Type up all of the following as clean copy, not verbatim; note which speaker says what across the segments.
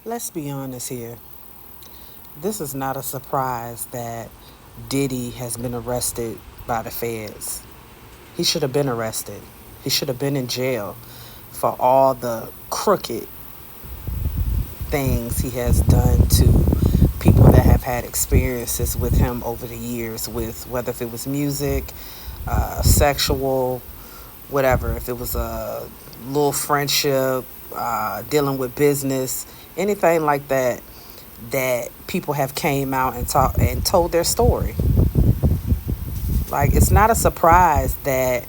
Speaker 1: Let's be honest here. This is not a surprise that Diddy has been arrested by the feds. He should have been arrested. He should have been in jail for all the crooked things he has done to people that have had experiences with him over the years, with whether if it was music, sexual, whatever, if it was a little friendship, dealing with business, anything like that, that people have came out and talked and told their story. Like, it's not a surprise that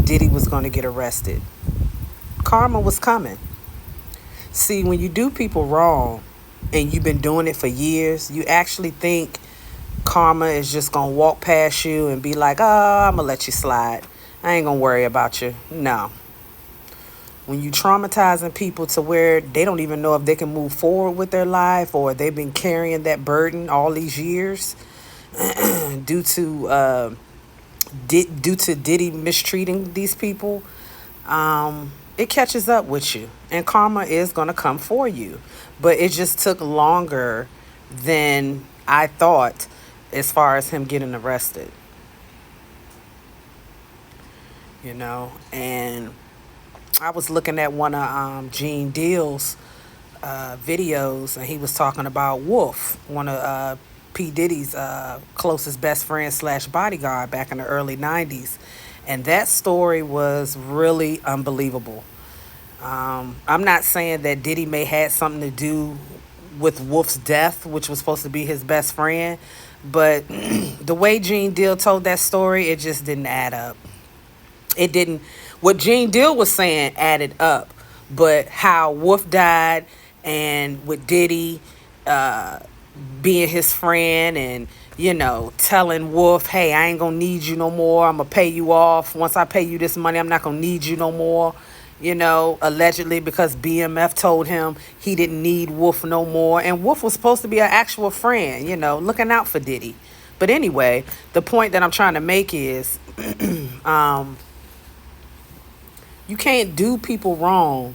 Speaker 1: Diddy was going to get arrested. Karma was coming. See, when you do people wrong and you've been doing it for years, you actually think karma is just going to walk past you and be like, oh, I'm going to let you slide. I ain't going to worry about you. No. When you traumatizing people to where they don't even know if they can move forward with their life, or they've been carrying that burden all these years due to Diddy mistreating these people, it catches up with you, and karma is going to come for you. But it just took longer than I thought as far as him getting arrested, and I was looking at one of Gene Deal's videos, and he was talking about Wolf, one of P. Diddy's closest best friend slash bodyguard back in the early 90s. And that story was really unbelievable. I'm not saying that Diddy may had something to do with Wolf's death, which was supposed to be his best friend, but the way Gene Deal told that story, it just didn't add up. It didn't. What Gene Deal was saying added up, but how Wolf died, and with Diddy being his friend, and telling Wolf, hey, I ain't gonna need you no more, I'm gonna pay you off. Once I pay you this money, I'm not gonna need you no more. Allegedly, because BMF told him he didn't need Wolf no more, and Wolf was supposed to be an actual friend, looking out for Diddy. But anyway, the point that I'm trying to make is you can't do people wrong,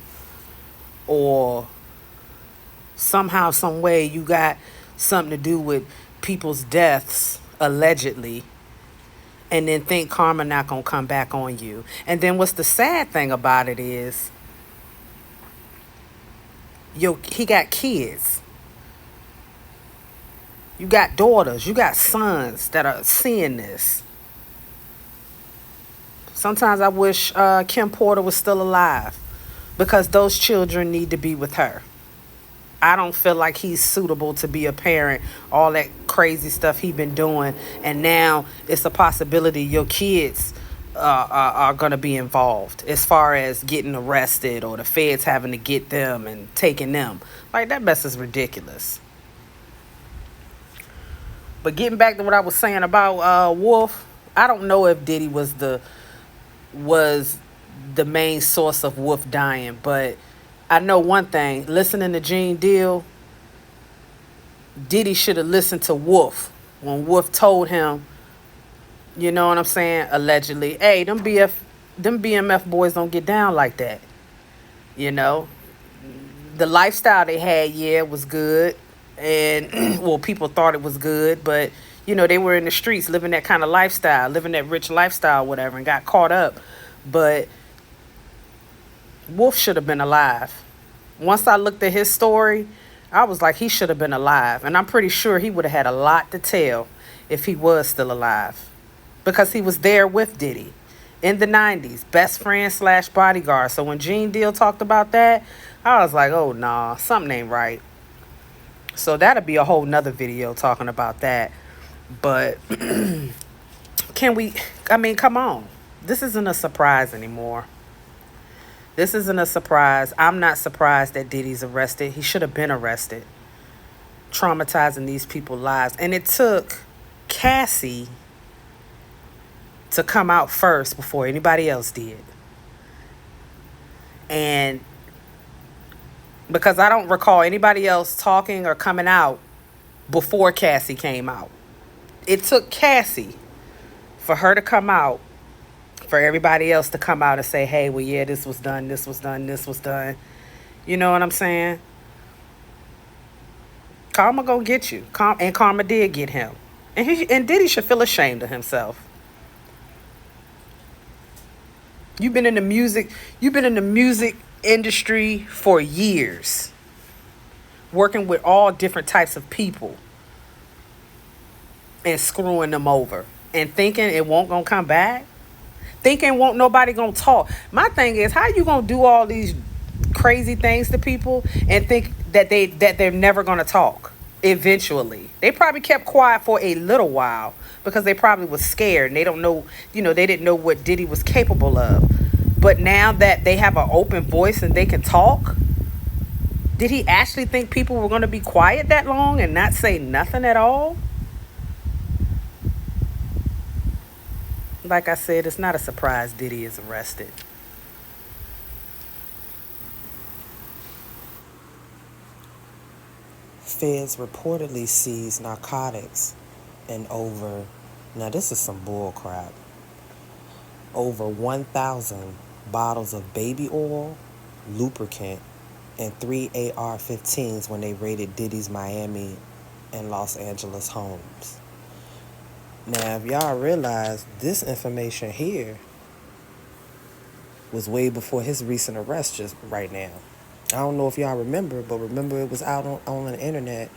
Speaker 1: or somehow, some way you got something to do with people's deaths, allegedly, and then think karma not gonna come back on you. And then what's the sad thing about it is, he got kids. You got daughters, you got sons that are seeing this. Sometimes I wish Kim Porter was still alive, because those children need to be with her. I don't feel like he's suitable to be a parent, all that crazy stuff he been doing. And now it's a possibility your kids are going to be involved as far as getting arrested, or the feds having to get them and taking them. Like, that mess is ridiculous. But getting back to what I was saying about Wolf, I don't know if Diddy was the main source of Wolf dying, but I know one thing. Listening to Gene Deal, Diddy should have listened to Wolf when Wolf told him, you know what I'm saying, allegedly, hey, them BMF boys don't get down like that. The lifestyle they had, yeah, was good, and well, people thought it was good, but they were in the streets living that kind of lifestyle, living that rich lifestyle, whatever, and got caught up. But Wolf should have been alive. Once I looked at his story, I was like, he should have been alive. And I'm pretty sure he would have had a lot to tell if he was still alive, because he was there with Diddy in the 90s, best friend slash bodyguard. So when Gene Deal talked about that, I was like, oh, nah, something ain't right. So that'll be a whole nother video talking about that. But come on. This isn't a surprise anymore. This isn't a surprise. I'm not surprised that Diddy's arrested. He should have been arrested. Traumatizing these people's lives. And it took Cassie to come out first before anybody else did. And because I don't recall anybody else talking or coming out before Cassie came out. It took Cassie for her to come out, for everybody else to come out and say, hey, well, yeah, this was done, this was done, this was done. You know what I'm saying? Karma gonna get you. And karma did get him. And Diddy should feel ashamed of himself. You've been in the music, you've been in the music industry for years, working with all different types of people and screwing them over and thinking it won't gonna come back. Thinking won't nobody gonna talk. My thing is, how you gonna do all these crazy things to people and think that they're never gonna talk eventually? They probably kept quiet for a little while because they probably was scared and they don't know, they didn't know what Diddy was capable of. But now that they have an open voice and they can talk, did he actually think people were gonna be quiet that long and not say nothing at all? Like I said, it's not a surprise Diddy is arrested.
Speaker 2: Feds reportedly seized narcotics and now this is some bull crap, over 1,000 bottles of baby oil, lubricant, and 3 AR-15s when they raided Diddy's Miami and Los Angeles homes. Now, if y'all realize, this information here was way before his recent arrest just right now. I don't know if y'all remember, but remember it was out on the internet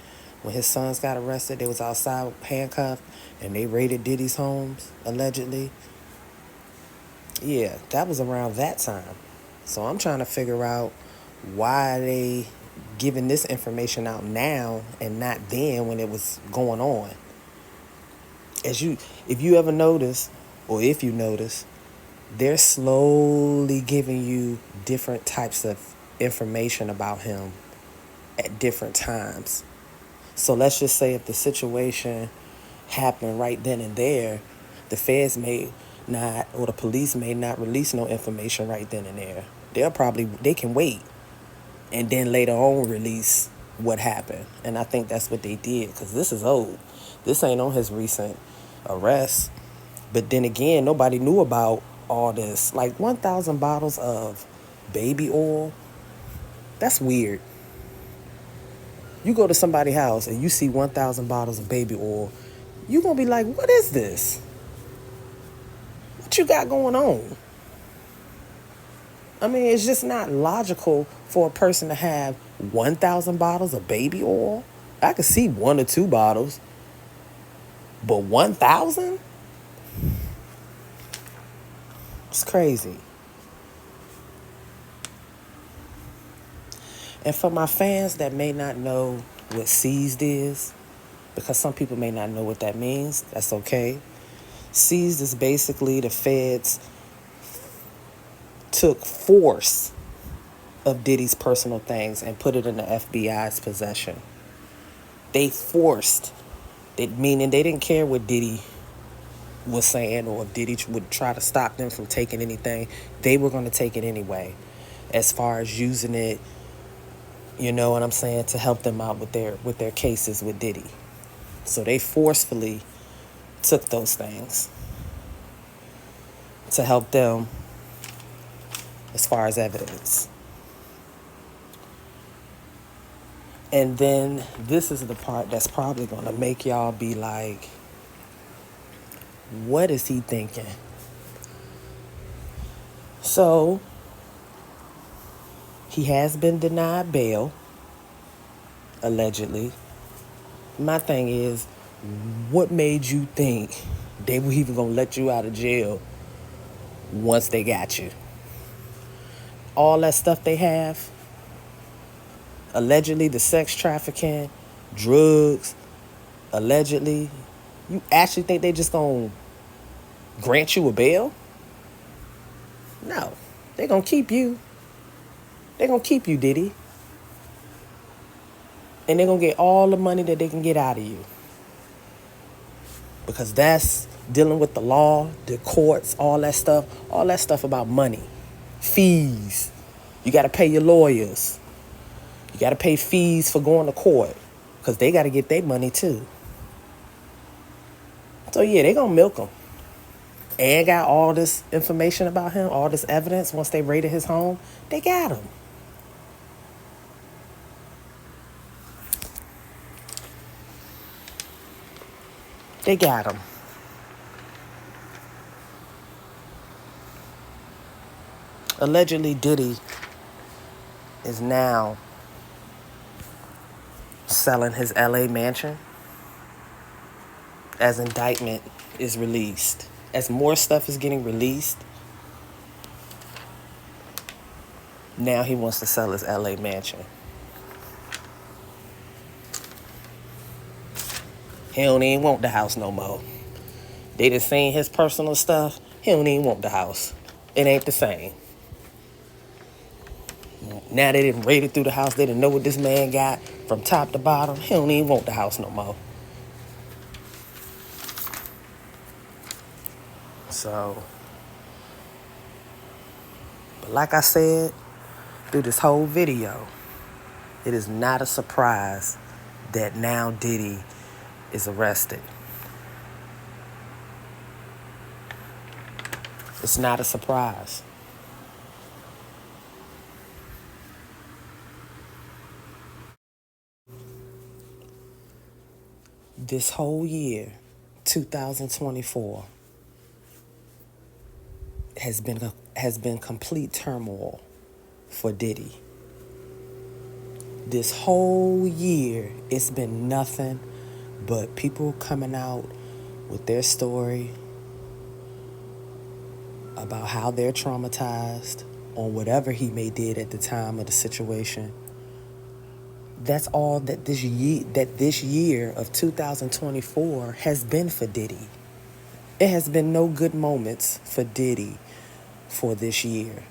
Speaker 2: when his sons got arrested. They was outside handcuffed and they raided Diddy's homes, allegedly. Yeah, that was around that time. So I'm trying to figure out why they giving this information out now and not then when it was going on. If you ever notice, or if you notice, they're slowly giving you different types of information about him at different times. So let's just say if the situation happened right then and there, the feds may not, or the police may not release no information right then and there. They can wait and then later on release what happened. And I think that's what they did, because this is old. This ain't on his recent arrest. But then again, nobody knew about all this. Like 1,000 bottles of baby oil, that's weird. You go to somebody's house and you see 1,000 bottles of baby oil, you gonna be like, what is this? What you got going on? I mean, it's just not logical for a person to have 1,000 bottles of baby oil. I could see 1 or 2 bottles, but 1,000? It's crazy. And for my fans that may not know what seized is, because some people may not know what that means, that's okay. Seized is basically the feds took force of Diddy's personal things and put it in the FBI's possession. They forced it, meaning they didn't care what Diddy was saying or if Diddy would try to stop them from taking anything. They were going to take it anyway, as far as using it, you know what I'm saying, to help them out with their cases with Diddy. So they forcefully took those things to help them as far as evidence. And then this is the part that's probably going to make y'all be like, what is he thinking? So he has been denied bail, allegedly. My thing is, what made you think they were even going to let you out of jail once they got you? All that stuff they have, allegedly the sex trafficking, drugs, allegedly, you actually think they just going to grant you a bail? No. They're going to keep you. They're going to keep you, Diddy. And they're going to get all the money that they can get out of you. Because that's dealing with the law, the courts, all that stuff about money. Fees. You got to pay your lawyers. You got to pay fees for going to court. Because they got to get their money too. So yeah, they going to milk him. And got all this information about him, all this evidence. Once they raided his home, they got him. They got him. Allegedly, Diddy is now selling his LA mansion as indictment is released. As more stuff is getting released, now he wants to sell his LA mansion. He don't even want the house no more. They done seen his personal stuff. He don't even want the house. It ain't the same. Now they didn't raid it through the house. They didn't know what this man got from top to bottom. He don't even want the house no more. So, but like I said through this whole video, it is not a surprise that now Diddy is arrested. It's not a surprise. This whole year, 2024, has been complete turmoil for Diddy. This whole year, it's been nothing but people coming out with their story about how they're traumatized on whatever he may did at the time of the situation. That's all that this year of 2024 has been for Diddy. It has been no good moments for Diddy for this year.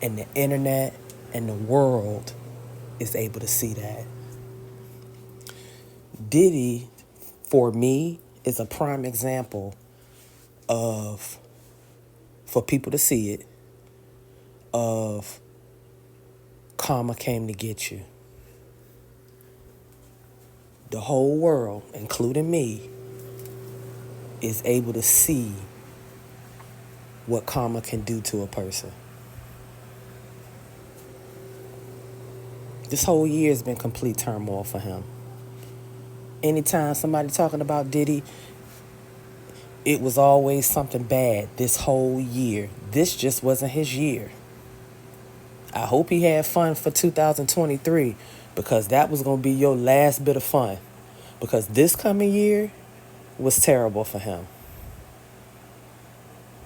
Speaker 2: And the internet and the world is able to see that. Diddy, for me, is a prime example of, for people to see it, of karma came to get you. The whole world, including me, is able to see what karma can do to a person. This whole year has been complete turmoil for him. Anytime somebody talking about Diddy, it was always something bad this whole year. This just wasn't his year. I hope he had fun for 2023 because that was going to be your last bit of fun. Because this coming year was terrible for him.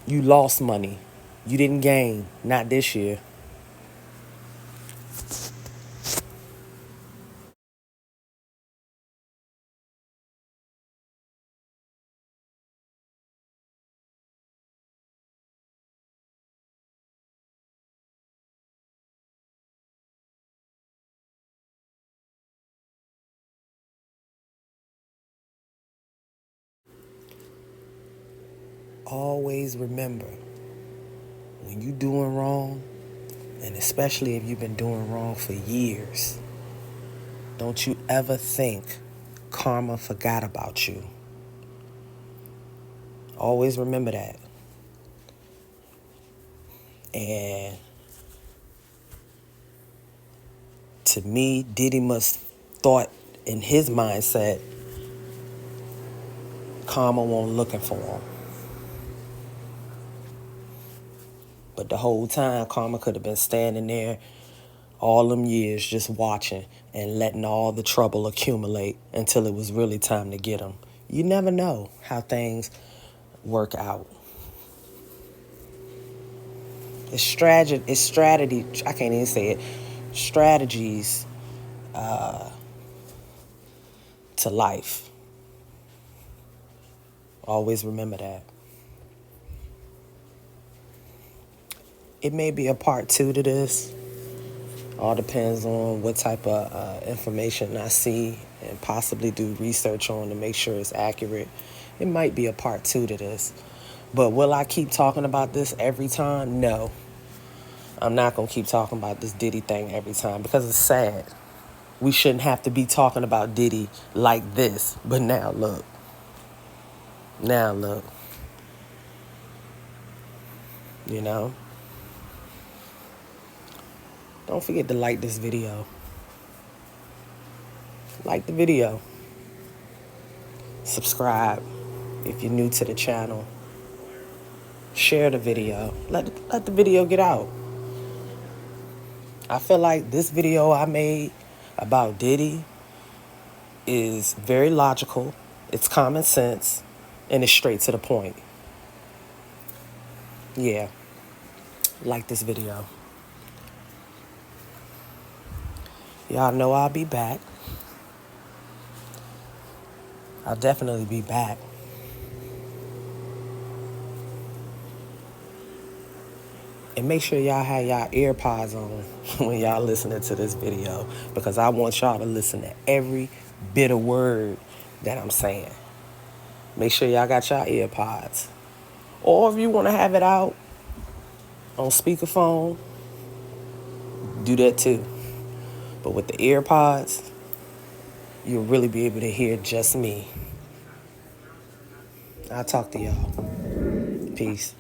Speaker 2: You lost money. You didn't gain. Not this year. Always remember, when you doing wrong, and especially if you've been doing wrong for years, don't you ever think karma forgot about you. Always remember that. And to me, Diddy must thought in his mindset, karma wasn't looking for him. But the whole time, karma could have been standing there all them years just watching and letting all the trouble accumulate until it was really time to get him. You never know how things work out. It's strategy. I can't even say it. Strategies to life. Always remember that. It may be a part 2 to this. All depends on what type of information I see and possibly do research on to make sure it's accurate. It might be a part 2 to this. But will I keep talking about this every time? No. I'm not going to keep talking about this Diddy thing every time because it's sad. We shouldn't have to be talking about Diddy like this. But now look. Now look. You know? Don't forget to like this video. Like the video. Subscribe if you're new to the channel. Share the video. Let the video get out. I feel like this video I made about Diddy is very logical, it's common sense, and it's straight to the point. Yeah, like this video. Y'all know I'll be back. I'll definitely be back. And make sure y'all have y'all ear pods on when y'all listening to this video, because I want y'all to listen to every bit of word that I'm saying. Make sure y'all got y'all ear pods. Or if you want to have it out on speakerphone, do that too. But with the ear pods, you'll really be able to hear just me. I'll talk to y'all. Peace.